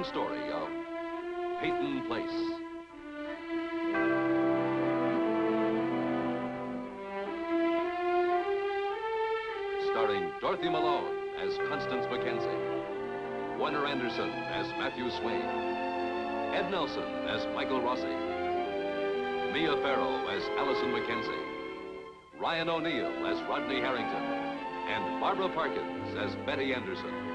thrilling story of Peyton Place. Starring Dorothy Malone as Constance Mackenzie, Warner Anderson as Matthew Swain, Ed Nelson as Michael Rossi, Mia Farrow as Allison Mackenzie, Ryan O'Neill as Rodney Harrington, and Barbara Parkins as Betty Anderson.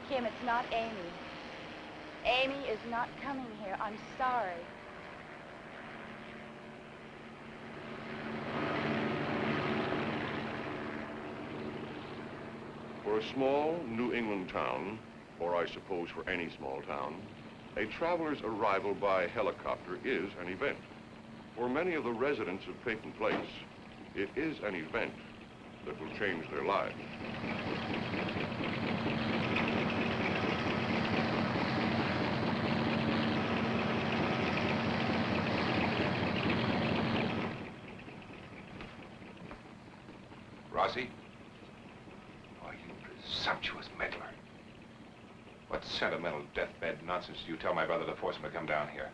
Kim, it's not Amy. Amy is not coming here. I'm sorry. For a small New England town, or I suppose for any small town, a traveler's arrival by helicopter is an event. For many of the residents of Peyton Place, it is an event that will change their lives. Rossi? Oh, you presumptuous meddler. What sentimental deathbed nonsense do you tell my brother to force him to come down here?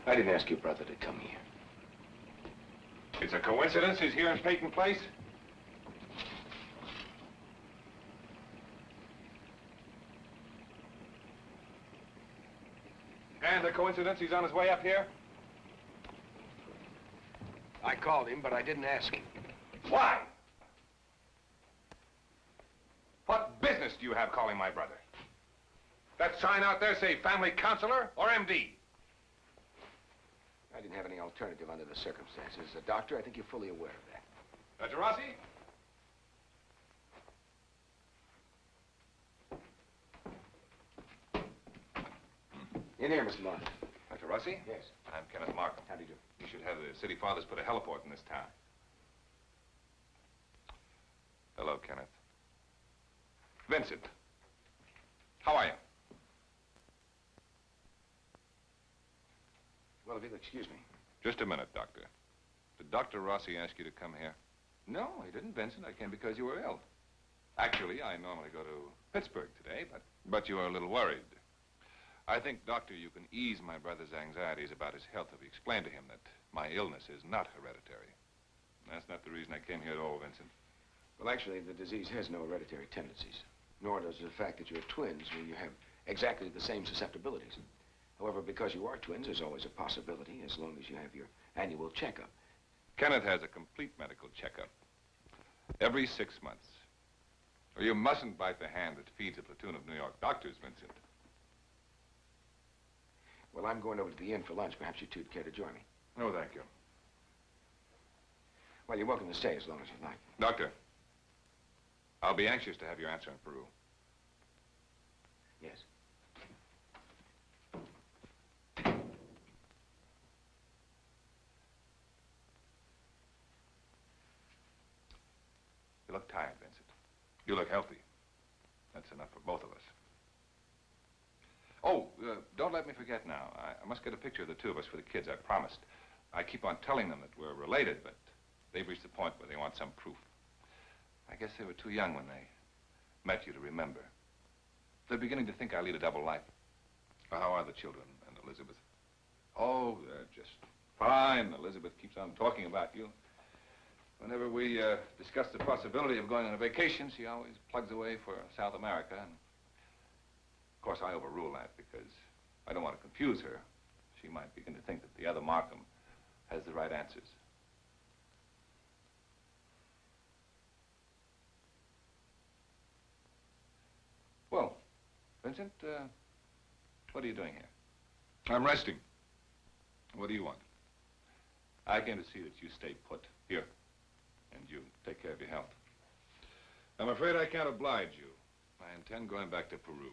I didn't ask your brother to come here. It's a coincidence he's here in Peyton Place? And a coincidence he's on his way up here? I called him, but I didn't ask him. Why? What business do you have calling my brother? That sign out there say family counselor or MD? I didn't have any alternative under the circumstances. Doctor, I think you're fully aware of that. Dr. Rossi? In here, Mr. Martin. Dr. Rossi? Yes. I'm Kenneth Markham. How do you do? You should have the city fathers put a heliport in this town. Hello, Kenneth. Vincent. How are you? Well, if you'll excuse me. Just a minute, Doctor. Did Dr. Rossi ask you to come here? No, he didn't, Vincent. I came because you were ill. Actually, I normally go to Pittsburgh today, but you are a little worried. I think, Doctor, you can ease my brother's anxieties about his health if you explain to him that my illness is not hereditary. That's not the reason I came here at all, Vincent. Well, actually, the disease has no hereditary tendencies, nor does the fact that you're twins mean you have exactly the same susceptibilities. However, because you are twins, there's always a possibility as long as you have your annual checkup. Kenneth has a complete medical checkup every 6 months. Or you mustn't bite the hand that feeds a platoon of New York doctors, Vincent. Well, I'm going over to the inn for lunch. Perhaps you two'd care to join me. No, thank you. Well, you're welcome to stay as long as you'd like. Doctor, I'll be anxious to have your answer in Peru. Yes. You look tired, Vincent. You look healthy. That's enough for both of us. Oh, don't let me forget now. I must get a picture of the two of us for the kids, I promised. I keep on telling them that we're related, but they've reached the point where they want some proof. I guess they were too young when they met you to remember. They're beginning to think I lead a double life. Well, how are the children and Elizabeth? Oh, they're just fine. Elizabeth keeps on talking about you. Whenever we discuss the possibility of going on a vacation, she always plugs away for South America. And of course, I overrule that because I don't want to confuse her. She might begin to think that the other Markham has the right answers. Well, Vincent, what are you doing here? I'm resting. What do you want? I came to see that you stay put here, and you take care of your health. I'm afraid I can't oblige you. I intend going back to Peru.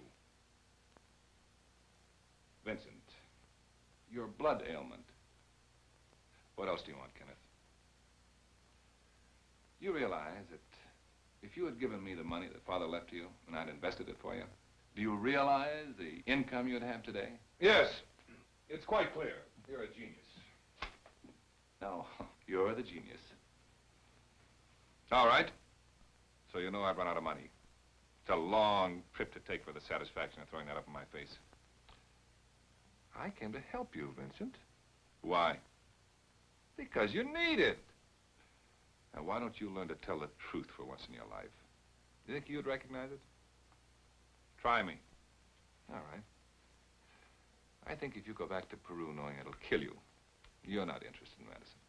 Vincent, your blood ailment. What else do you want, Kenneth? You realize that if you had given me the money that Father left you and I'd invested it for you, do you realize the income you'd have today? Yes. It's quite clear. You're a genius. No, you're the genius. All right. So you know I've run out of money. It's a long trip to take for the satisfaction of throwing that up in my face. I came to help you, Vincent. Why? Because you need it. Now, why don't you learn to tell the truth for once in your life? You think you'd recognize it? Try me. All right. I think if you go back to Peru knowing it'll kill you, you're not interested in medicine.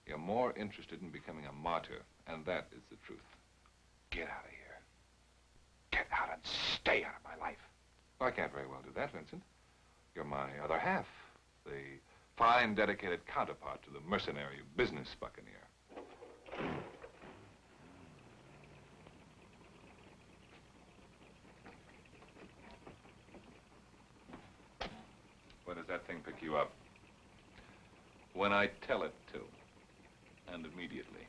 You're more interested in becoming a martyr, and that is the truth. Get out of here. Get out and stay out of my life. Well, I can't very well do that, Vincent. You're my other half, the fine, dedicated counterpart to the mercenary business buccaneer. When does that thing pick you up? When I tell it to, and immediately.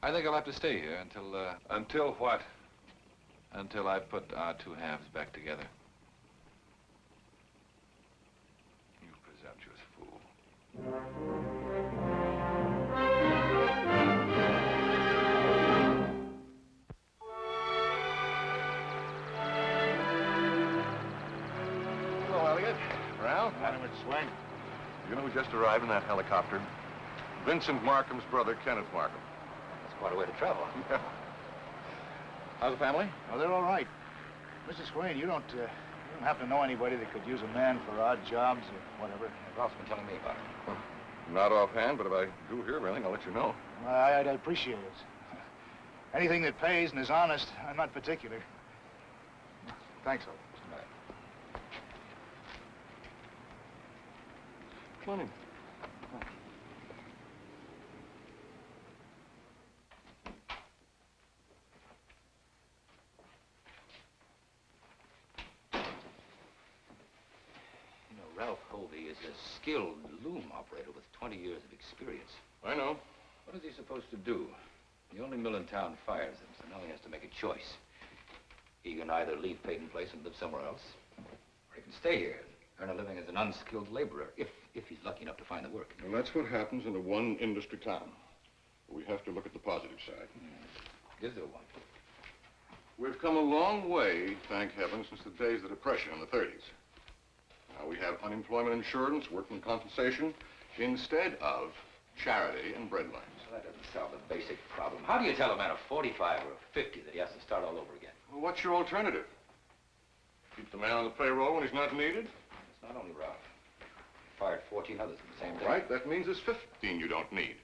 I think I'll have to stay here until what? Until I put our two halves back together. You presumptuous fool. Hello, Elliot. Ralph? Morning, Mr. Swain. You know who just arrived in that helicopter? Vincent Markham's brother, Kenneth Markham. That's quite a way to travel. Yeah. How's the family? Oh, they're all right. Mr. Swain, you don't happen to know anybody that could use a man for odd jobs or whatever? Ralph's been telling me about it. Not offhand, but if I do hear of anything, I'll let you know. I'd appreciate it. Anything that pays and is honest, I'm not particular. Thanks, Elliot. Come on in. Ralph Hovey is a skilled loom operator with 20 years of experience. I know. What is he supposed to do? The only mill in town fires him, so now he has to make a choice. He can either leave Peyton Place and live somewhere else, or he can stay here and earn a living as an unskilled laborer, if he's lucky enough to find the work. And that's what happens in a one-industry town. We have to look at the positive side. Is there one? We've come a long way, thank heaven, since the days of the Depression in the 30s. Now we have unemployment insurance, workman compensation, instead of charity and bread lines. Well, that doesn't solve the basic problem. How do you tell a man of 45 or 50 that he has to start all over again? Well, what's your alternative? Keep the man on the payroll when he's not needed? It's not only Ralph. Fired 14 others in the same day. Right, that means there's 15 you don't need.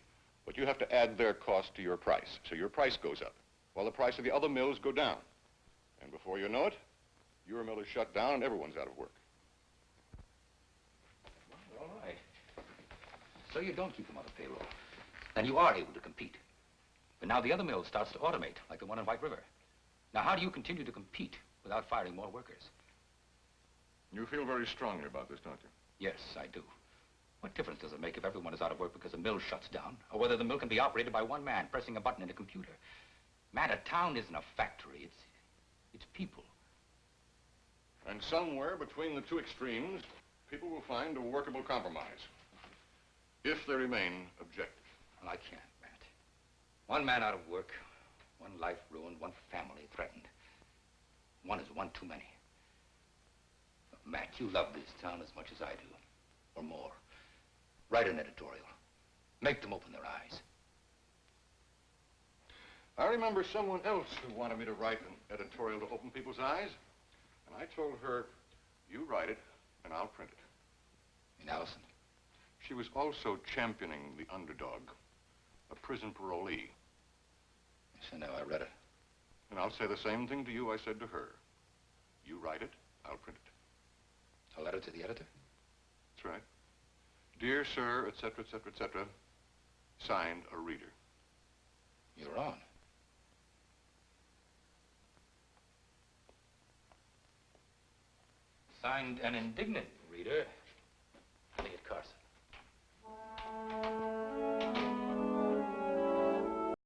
But you have to add their cost to your price, so your price goes up, while the price of the other mills go down. And before you know it, your mill is shut down and everyone's out of work. All right. So you don't keep them on the payroll. Then you are able to compete. But now the other mill starts to automate, like the one in White River. Now, how do you continue to compete without firing more workers? You feel very strongly about this, don't you? Yes, I do. What difference does it make if everyone is out of work because a mill shuts down, or whether the mill can be operated by one man pressing a button in a computer? Man, a town isn't a factory. It's people. And somewhere between the two extremes, people will find a workable compromise. If they remain objective. Well, I can't, Matt. One man out of work, one life ruined, one family threatened. One is one too many. Matt, you love this town as much as I do, or more. Write an editorial. Make them open their eyes. I remember someone else who wanted me to write an editorial to open people's eyes. And I told her, you write it, and I'll print it. And Allison? She was also championing the underdog, a prison parolee. Yes, I know. I read it. And I'll say the same thing to you I said to her. You write it, I'll print it. letter to the editor? That's right. Dear sir, etc., etc., etc., signed a reader. You're on. Signed an indignant reader.